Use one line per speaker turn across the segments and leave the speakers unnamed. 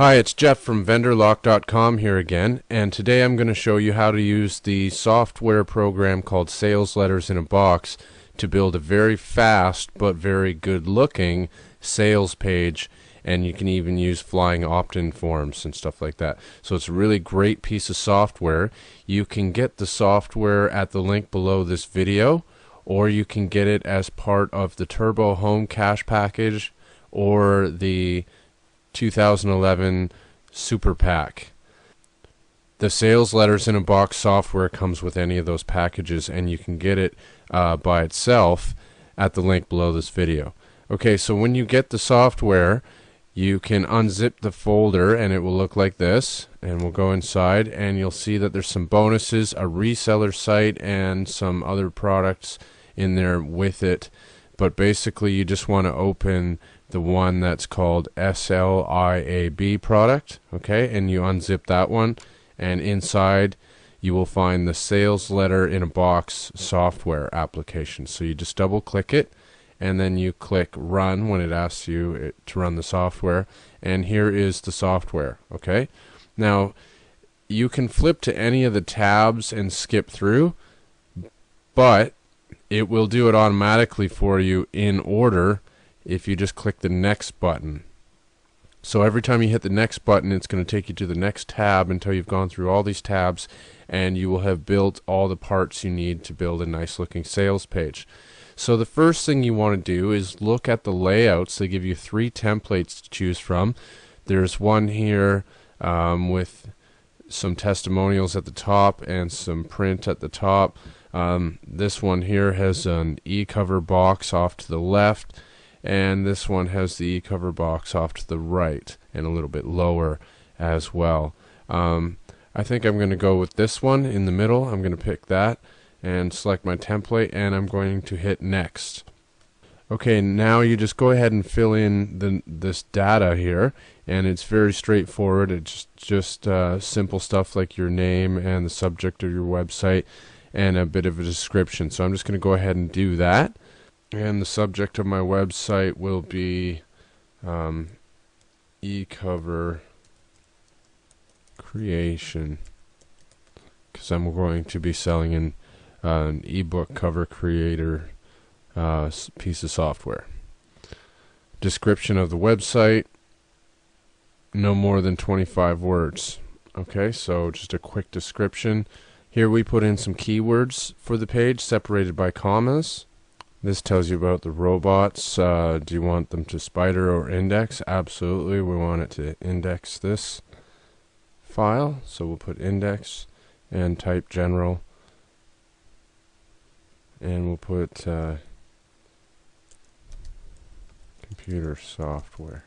Hi, it's Jeff from vendorlock.com here again, and today I'm going to show you how to use the software program called Sales Letters in a Box to build a very fast but very good looking sales page, and you can even use flying opt-in forms and stuff like that. So it's a really great piece of software. You can get the software at the link below this video, or you can get it as part of the Turbo Home Cash package or the 2011 Super Pack. The Sales Letters in a Box software comes with any of those packages, and you can get it by itself at the link below this video. Okay, so when you get the software, you can unzip the folder and it will look like this, and we'll go inside and you'll see that there's some bonuses, a reseller site, and some other products in there with it. But basically you just want to open the one that's called SLIAB product, okay, and you unzip that one, and inside you will find the Sales Letter in a Box software application. So you just double click it and then you click run when it asks you to run the software, and here is the software. Okay, now you can flip to any of the tabs and skip through, but it will do it automatically for you in order if you just click the next button. So every time you hit the next button, it's going to take you to the next tab until you've gone through all these tabs, and you will have built all the parts you need to build a nice looking sales page. So the first thing you want to do is look at the layouts. They give you 3 templates to choose from. There's one here with some testimonials at the top and some print at the top. This one here has an e-cover box off to the left, and this one has the e-cover box off to the right and a little bit lower as well. I think I'm going to go with this one in the middle. I'm going to pick that and select my template, and I'm going to hit next. Okay, now you just go ahead and fill in this data here, and it's very straightforward. It's just simple stuff like your name and the subject of your website and a bit of a description. So I'm just going to go ahead and do that. And the subject of my website will be e-cover creation, because I'm going to be selling an ebook cover creator piece of software. Description of the website, no more than 25 words. Okay, so just a quick description. Here we put in some keywords for the page separated by commas. This tells you about the robots. Do you want them to spider or index? Absolutely, we want it to index this file. So we'll put index and type general, and we'll put computer software.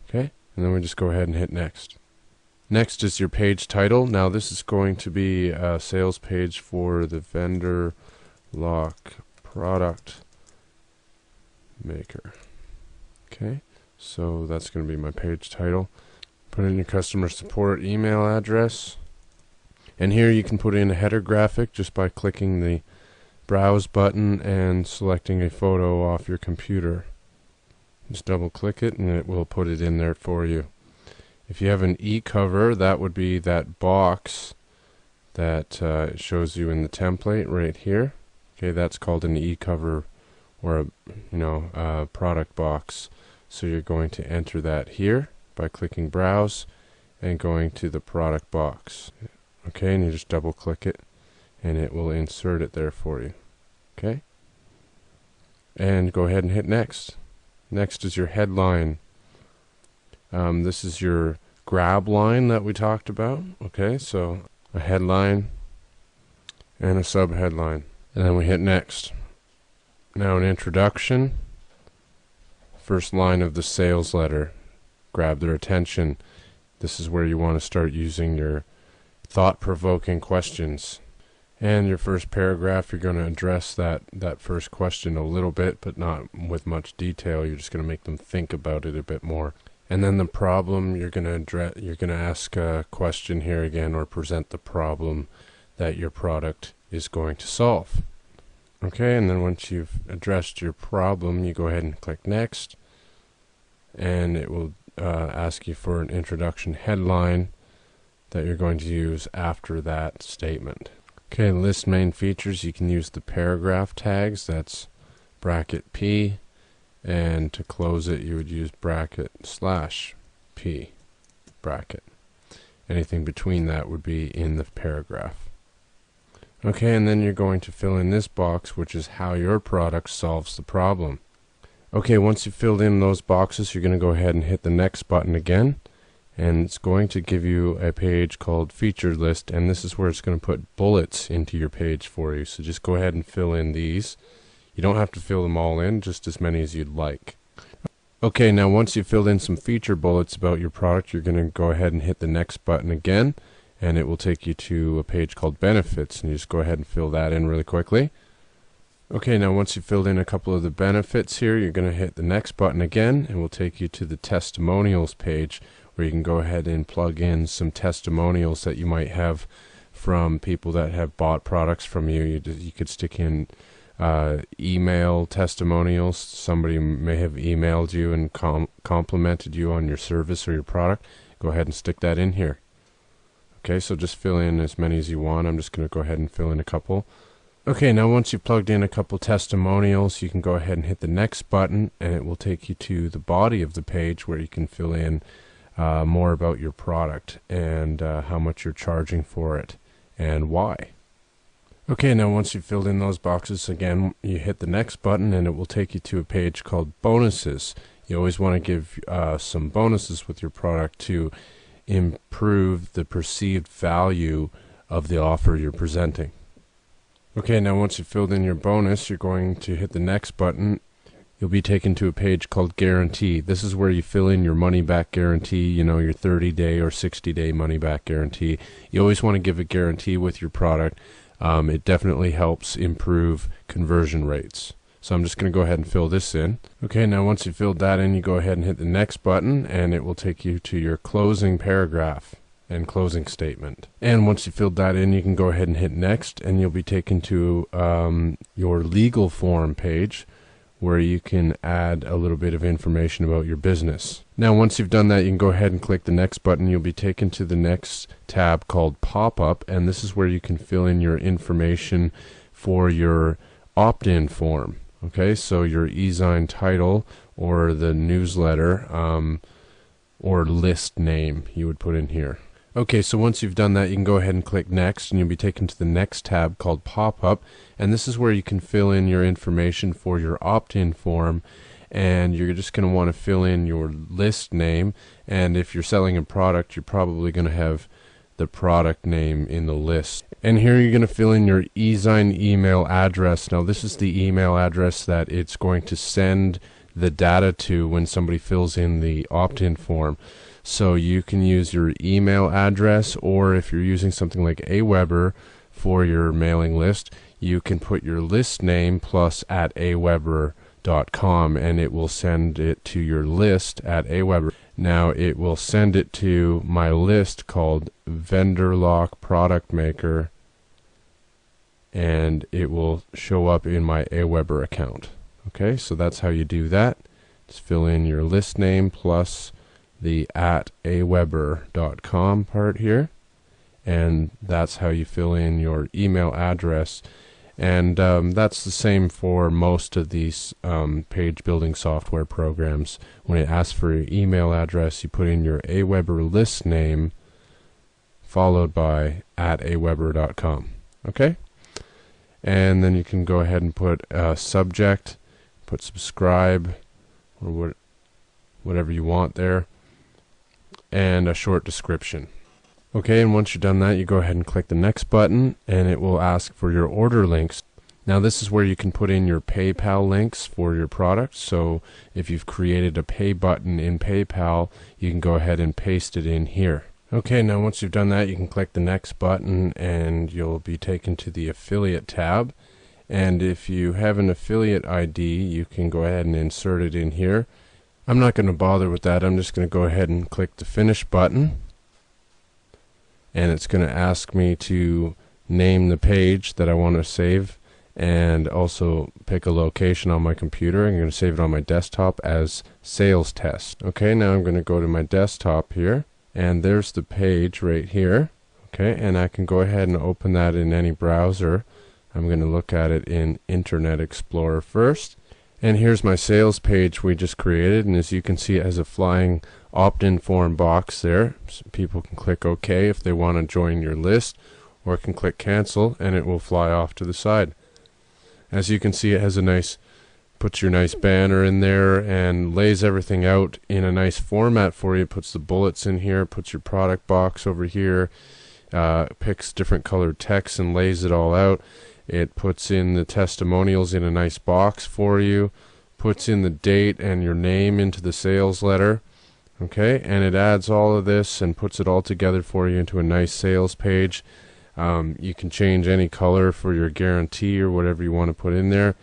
Okay, and then we just go ahead and hit next. Next is your page title. Now this is going to be a sales page for the vendor lock product maker. Okay, so that's going to be my page title. Put in your customer support email address, and here you can put in a header graphic just by clicking the browse button and selecting a photo off your computer. Just double click it and it will put it in there for you. If you have an e-cover, that would be that box that it shows you in the template right here. Okay, that's called an e-cover, or a product box. So you're going to enter that here by clicking browse and going to the product box. Okay, and you just double click it and it will insert it there for you. Okay, and go ahead and hit next. Next is your headline. This is your grab line that we talked about. Okay, so a headline and a subheadline. And then we hit next. Now an introduction. First line of the sales letter. Grab their attention. This is where you want to start using your thought-provoking questions. And your first paragraph, you're going to address that first question a little bit, but not with much detail. You're just going to make them think about it a bit more. And then the problem, you're going to ask a question here again, or present the problem that your product is going to solve. Okay, and then once you've addressed your problem, you go ahead and click next, and it will ask you for an introduction headline that you're going to use after that statement. Okay, list main features, you can use the paragraph tags, that's bracket P, and to close it you would use bracket / P bracket. Anything between that would be in the paragraph. Okay, and then you're going to fill in this box, which is how your product solves the problem. Okay, once you've filled in those boxes, you're going to go ahead and hit the next button again, and it's going to give you a page called featured list, and this is where it's going to put bullets into your page for you. So just go ahead and fill in these. You don't have to fill them all in, just as many as you'd like. Okay, now once you've filled in some feature bullets about your product, you're going to go ahead and hit the next button again, and it will take you to a page called benefits, and you just go ahead and fill that in really quickly. Okay, now once you've filled in a couple of the benefits here, you're going to hit the next button again, and we'll take you to the testimonials page, where you can go ahead and plug in some testimonials that you might have from people that have bought products from you. You could stick in email testimonials. Somebody may have emailed you and complimented you on your service or your product. Go ahead and stick that in here. Okay, so just fill in as many as you want. I'm just going to go ahead and fill in a couple. Okay, now once you've plugged in a couple testimonials, you can go ahead and hit the next button, and it will take you to the body of the page where you can fill in more about your product and how much you're charging for it and why. Okay, now once you've filled in those boxes, again, you hit the next button, and it will take you to a page called bonuses. You always want to give some bonuses with your product to improve the perceived value of the offer you're presenting. Okay, now once you've filled in your bonus, you're going to hit the next button. You'll be taken to a page called guarantee. This is where you fill in your money back guarantee, you know, your 30-day or 60-day money back guarantee. You always want to give a guarantee with your product. It definitely helps improve conversion rates. So I'm just going to go ahead and fill this in. Okay, now once you've filled that in, you go ahead and hit the next button, and it will take you to your closing paragraph and closing statement. And once you filled that in, you can go ahead and hit next, and you'll be taken to your legal form page, where you can add a little bit of information about your business. Now once you've done that, you can go ahead and click the next button. You'll be taken to the next tab called pop-up, and this is where you can fill in your information for your opt-in form. Okay, so your e-sign title or the newsletter or list name you would put in here. Okay, so once you've done that, you can go ahead and click next, and you'll be taken to the next tab called pop-up, and this is where you can fill in your information for your opt-in form, and you're just going to want to fill in your list name, and if you're selling a product, you're probably going to have the product name in the list. And here you're going to fill in your e-sign email address. Now this is the email address that it's going to send the data to when somebody fills in the opt-in form. So you can use your email address, or if you're using something like Aweber for your mailing list, you can put your list name plus @aweber.com, and it will send it to your list at Aweber. Now it will send it to my list called Vendor Lock Product Maker, and it will show up in my Aweber account. Okay, so that's how you do that. Just fill in your list name plus the @aweber.com part here, and that's how you fill in your email address. And that's the same for most of these page building software programs. When it asks for your email address, you put in your Aweber list name followed by @aweber.com. Okay, and then you can go ahead and put a subject, put subscribe, or whatever you want there, and a short description. Okay, and once you've done that, you go ahead and click the next button, and it will ask for your order links. Now this is where you can put in your PayPal links for your product. So if you've created a pay button in PayPal, you can go ahead and paste it in here. Okay, now once you've done that, you can click the next button, and you'll be taken to the affiliate tab. And if you have an affiliate ID, you can go ahead and insert it in here. I'm not going to bother with that. I'm just going to go ahead and click the finish button, and it's going to ask me to name the page that I want to save, and also pick a location on my computer. I'm going to save it on my desktop as sales test. Okay, now I'm going to go to my desktop here, and there's the page right here. Okay, and I can go ahead and open that in any browser. I'm going to look at it in Internet Explorer first. And here's my sales page we just created, and as you can see, it has a flying opt-in form box there. So people can click OK if they want to join your list, or can click cancel and it will fly off to the side. As you can see, it has a nice, puts your nice banner in there and lays everything out in a nice format for you. Puts the bullets in here, puts your product box over here, picks different colored text and lays it all out. It puts in the testimonials in a nice box for you, puts in the date and your name into the sales letter. Okay, and it adds all of this and puts it all together for you into a nice sales page. You can change any color for your guarantee or whatever you want to put in there.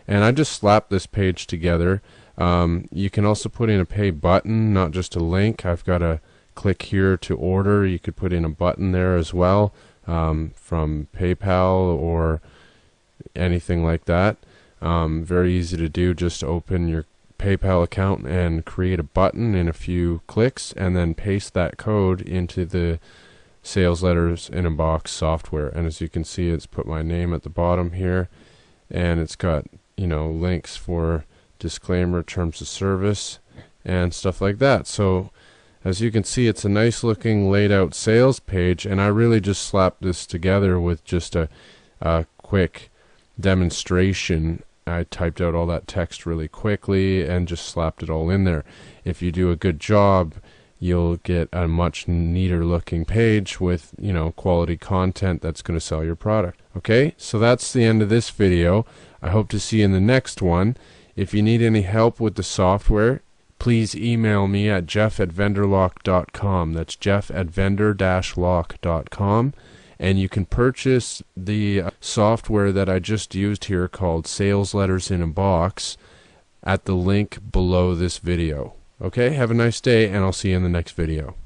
And I just slapped this page together. You can also put in a pay button, not just a link. I've got a click here to order. You could put in a button there as well, from PayPal or anything like that. Very easy to do. Just open your PayPal account and create a button in a few clicks, and then paste that code into the sales letters in a box software. And as you can see, it's put my name at the bottom here, and it's got, you know, links for disclaimer, terms of service, and stuff like that. So as you can see, it's a nice looking laid out sales page, and I really just slapped this together with just a quick demonstration. I typed out all that text really quickly and just slapped it all in there. If you do a good job, you'll get a much neater looking page with, you know, quality content that's going to sell your product. Okay, so that's the end of this video. I hope to see you in the next one. If you need any help with the software, please email me at jeff@vendorlock.com. That's jeff@vendor-lock.com. And you can purchase the software that I just used here called Sales Letters in a Box at the link below this video. Okay, have a nice day, and I'll see you in the next video.